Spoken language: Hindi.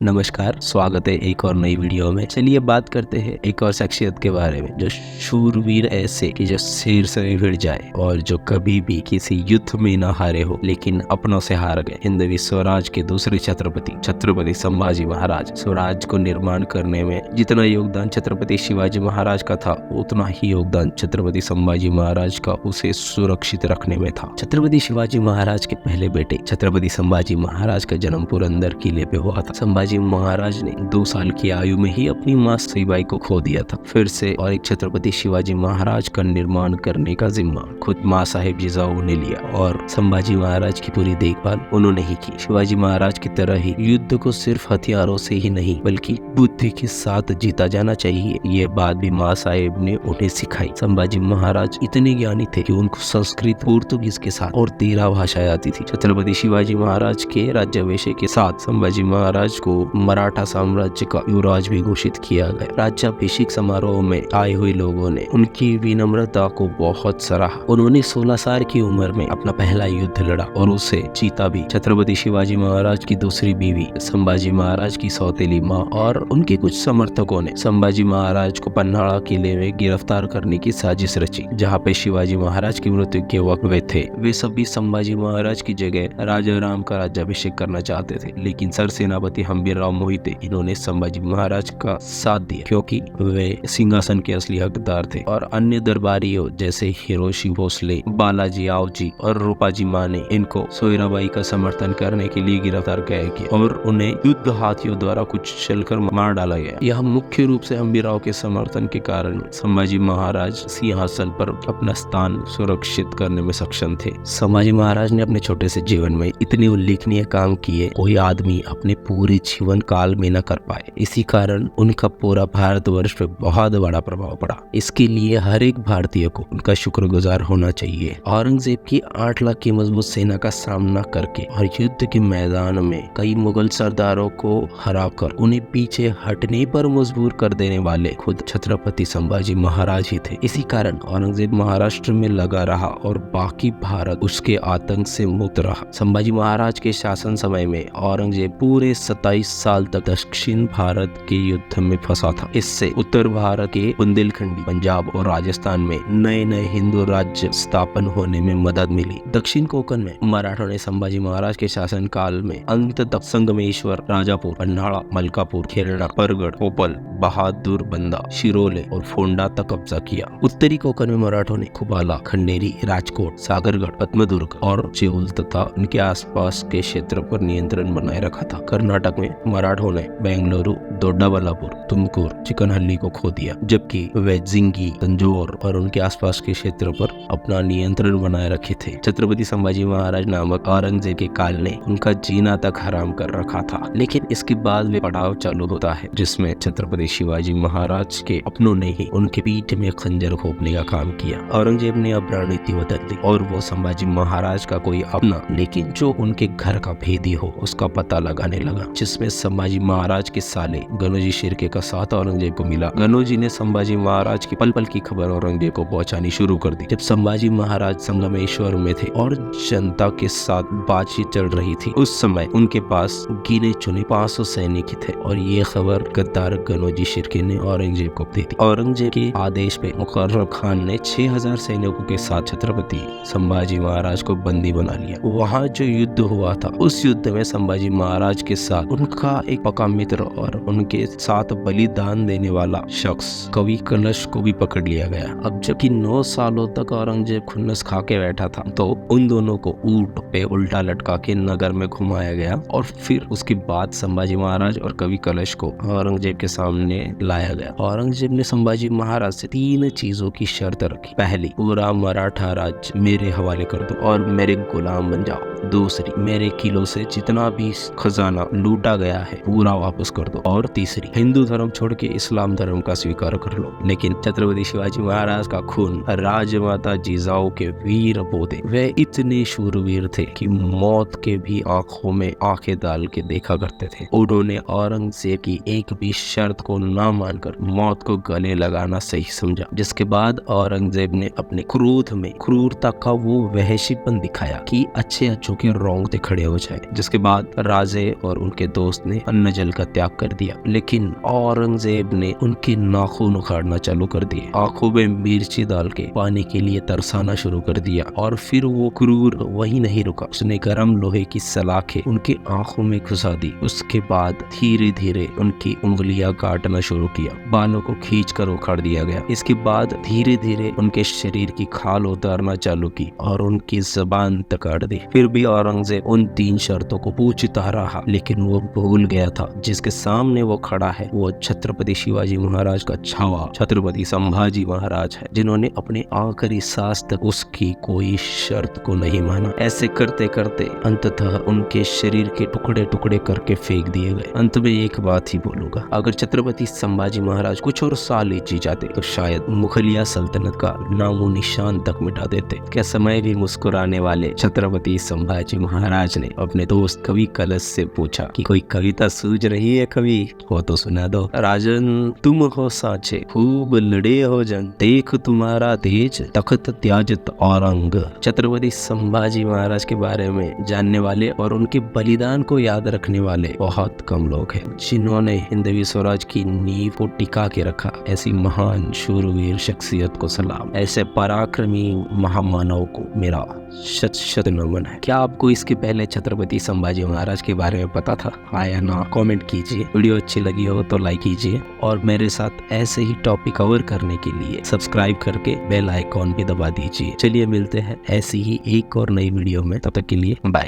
नमस्कार, स्वागत है एक और नई वीडियो में। चलिए बात करते हैं एक और शख्सियत के बारे में जो शूरवीर ऐसे कि जो शेर से भिड़ जाए और जो कभी भी किसी युद्ध में न हारे हो लेकिन अपनों से हार गए। हिंदवी स्वराज के दूसरे छत्रपति संभाजी महाराज। स्वराज को निर्माण करने में जितना योगदान छत्रपति शिवाजी महाराज का था उतना ही योगदान छत्रपति संभाजी महाराज का उसे सुरक्षित रखने में था। छत्रपति शिवाजी महाराज के पहले बेटे छत्रपति संभाजी महाराज का जन्म पुरंदर किले पे हुआ था। संभाजी महाराज ने 2 साल की आयु में ही अपनी मां सईबाई को खो दिया था। फिर से और एक छत्रपति शिवाजी महाराज का निर्माण करने का जिम्मा खुद मां साहेब जिजाऊ ने लिया और संभाजी महाराज की पूरी देखभाल उन्होंने ही की। शिवाजी महाराज की तरह ही युद्ध को सिर्फ हथियारों से ही नहीं बल्कि बुद्धि के साथ जीता जाना चाहिए, ये बात भी मां साहेब ने उन्हें सिखाई। संभाजी महाराज इतने ज्ञानी थे कि उनको संस्कृत, पुर्तगीज के साथ और 13 भाषाएं आती थी। छत्रपति शिवाजी महाराज के राज्याभिषेक के साथ संभाजी महाराज को मराठा साम्राज्य का युवराज भी घोषित किया गया। राज्याभिषेक समारोह में आए हुए लोगों ने उनकी विनम्रता को बहुत सराहा। उन्होंने 16 साल की उम्र में अपना पहला युद्ध लड़ा और उसे जीता भी। छत्रपति शिवाजी महाराज की दूसरी बीवी संभाजी महाराज की सौतेली माँ और उनके कुछ समर्थकों ने संभाजी महाराज को पन्हाड़ा किले में गिरफ्तार करने की साजिश रची, जहाँ पे शिवाजी महाराज की मृत्यु के वक्त वे थे। वे सभी संभाजी महाराज की जगह राजा राम का राज्याभिषेक करना चाहते थे, लेकिन सरसेनापति हंबीरराव मोहिते इन्होंने संभाजी महाराज का साथ दिया क्योंकि वे सिंहासन के असली हकदार थे। और अन्य दरबारियों जैसे हिरोशी भोसले, बालाजी आवजी और रूपाजी माने इनको सोयराबाई का समर्थन करने के लिए गिरफ्तार किया और उन्हें युद्ध हाथियों द्वारा कुछ चलकर मार डाला गया। यह मुख्य रूप से हंबीरराव के समर्थन के कारण संभाजी महाराज सिंहासन पर अपना स्थान सुरक्षित करने में सक्षम थे। संभाजी महाराज ने अपने छोटे से जीवन में इतने उल्लेखनीय काम किए कोई आदमी अपने पूरे जीवन काल में न कर पाए। इसी कारण उनका पूरा भारतवर्ष पे बहुत बड़ा प्रभाव पड़ा। इसके लिए हर एक भारतीय को उनका शुक्रगुजार होना चाहिए। औरंगजेब की 8 लाख की मजबूत सेना का सामना करके और युद्ध के मैदान में कई मुगल सरदारों को हराकर उन्हें पीछे हटने पर मजबूर कर देने वाले खुद छत्रपति संभाजी महाराज ही थे। इसी कारण औरंगजेब महाराष्ट्र में लगा रहा और बाकी भारत उसके आतंक से मुक्त रहा। संभाजी महाराज के शासन समय में औरंगजेब पूरे 27 साल तक दक्षिण भारत के युद्ध में फंसा था। इससे उत्तर भारत के बुंदेलखंडी, पंजाब और राजस्थान में नए नए हिंदू राज्य स्थापन होने में मदद मिली। दक्षिण कोंकण में मराठों ने संभाजी महाराज के शासन काल में अंत तक संगमेश्वर, राजापुर, पन्हाड़ा, मलकापुर, खेरड़ा, परगढ़, कोपल, बहादुर बंदा, शिरोले और फोंडा तक कब्जा किया। उत्तरी कोंकण में मराठों ने खुबाला, खंडेरी, राजकोट, सागरगढ़, पद्मदुर्ग और चेउल तथा उनके आसपास के क्षेत्र पर नियंत्रण बनाए रखा था। कर्नाटक में मराठों ने बेंगलुरु, दोड्डाबल्लापुर, तुमकुर, चिकनहल्ली को खो दिया, जबकि वे जिंगी, तंजौर और उनके आसपास के क्षेत्र पर अपना नियंत्रण बनाए रखे थे। छत्रपति संभाजी महाराज नामक औरंगजेब के काल ने उनका जीना तक हराम कर रखा था, लेकिन इसके बाद वे पड़ाव चालू होता है जिसमें छत्रपति शिवाजी महाराज के अपनों ने ही उनके पीठ में खंजर घोंपने का काम किया। औरंगजेब ने अब रणनीति बदल दी और वो संभाजी महाराज का कोई अपना लेकिन जो उनके घर का भेदी हो उसका पता लगाने लगा, जिसमें संभाजी महाराज के साले गनोजी शिर्के का साथ औरंगजेब को मिला। गनोजी ने संभाजी महाराज की पल पल की खबर औरंगजेब को पहुंचानी शुरू कर दी। जब संभाजी महाराज संगमेश्वर में थे और जनता के साथ बातचीत चल रही थी, उस समय उनके पास गिने चुने 500 सैनिक थे और ये खबर गद्दार गनोजी शिर्के ने औरंगजेब को दी थी। औरंगजेब के आदेश पे मुकर्रर खान ने 6000 सैनिकों के साथ छत्रपति संभाजी महाराज को बंदी बना लिया। वहाँ जो युद्ध हुआ था उस युद्ध में संभाजी महाराज के साथ उनका एक पक्का मित्र और उनके साथ बलिदान देने वाला शख्स कवि कलश को भी पकड़ लिया गया। अब जबकि 9 सालों तक औरंगजेब खुन्नस खा के बैठा था तो उन दोनों को ऊंट पे उल्टा लटका के नगर में घुमाया गया और फिर उसके बाद संभाजी महाराज और कवि कलश को औरंगजेब के सामने लाया गया। औरंगजेब ने संभाजी महाराज से 3 चीजों की शर्त रखी। पहली, पूरा मराठा राज्य मेरे हवाले कर दो और मेरे गुलाम बन जाओ। दूसरी, मेरे किलों से जितना भी खजाना लूटा गया है पूरा वापस कर दो। और तीसरी, हिंदू धर्म छोड़ के इस्लाम धर्म का स्वीकार कर लो। लेकिन छत्रपति शिवाजी महाराज का खून राजमाता जिजाऊ के वीर पोते, वे इतने शूरवीर थे कि मौत के भी आंखों में आंखें डाल के देखा करते थे। उन्होंने औरंगजेब की एक भी शर्त को ना मानकर मौत को गले लगाना सही समझा, जिसके बाद औरंगजेब ने अपने क्रोध में क्रूरता का वो वहशीपन दिखाया कि अच्छे अच्छों के रोंगटे खड़े हो जाए। जिसके बाद राजे और उनके 2 दोस्त ने अन्न जल का त्याग कर दिया, लेकिन औरंगजेब ने उनके नाखून उखाड़ना चालू कर दिए, आंखों में मिर्ची डाल के पानी के लिए तरसाना शुरू कर दिया। और फिर वो क्रूर वही नहीं रुका, उसने गर्म लोहे की सलाखें उनके आंखों में घुसा दी। उसके बाद धीरे धीरे उनकी उंगलियां काटना शुरू किया, बालों को खींचकर उखाड़ दिया गया। इसके बाद धीरे धीरे उनके शरीर की खाल उतारना चालू की और उनकी जबान तक काट दी। फिर भी औरंगजेब उन 3 शर्तों को पूछता रहा, लेकिन वो भूल गया था जिसके सामने वो खड़ा है वो छत्रपति शिवाजी महाराज का छावा छत्रपति संभाजी महाराज है, जिन्होंने अपने आखिरी सांस तक उसकी कोई शर्त को नहीं माना। ऐसे करते करते अंततः उनके शरीर के टुकड़े टुकड़े करके फेंक दिए गए। अंत में एक बात ही बोलूंगा, अगर छत्रपति संभाजी महाराज कुछ और साल ही जी जाते तो शायद मुगलिया सल्तनत का नामो निशान तक मिटा देते। क्या समय भी मुस्कुराने वाले छत्रपति संभाजी महाराज ने अपने दोस्त कवि कलश से पूछा कि कोई कविता सूझ रही है कवि, हो तो सुना दो। राजन तुम हो साचे खूब लड़े हो जंग, देख तुम्हारा तेज तख्त त्याजत औरंग। छत्रपति संभाजी महाराज के बारे में जानने वाले और उनके बलिदान को याद रखने वाले बहुत कम लोग हैं, जिन्होंने हिंदवी स्वराज की नींव को टिका के रखा। ऐसी महान शूरवीर शख्सियत को सलाम, ऐसे पराक्रमी महामानव को मेरा शत शत नमन है। क्या आपको इसके पहले छत्रपति संभाजी महाराज के बारे में पता था? हाँ या ना कमेंट कीजिए। वीडियो अच्छी लगी हो तो लाइक कीजिए और मेरे साथ ऐसे ही टॉपिक कवर करने के लिए सब्सक्राइब करके बेल आइकॉन भी दबा दीजिए। चलिए मिलते हैं ऐसी ही एक और नई वीडियो में, तब तक के लिए बाय।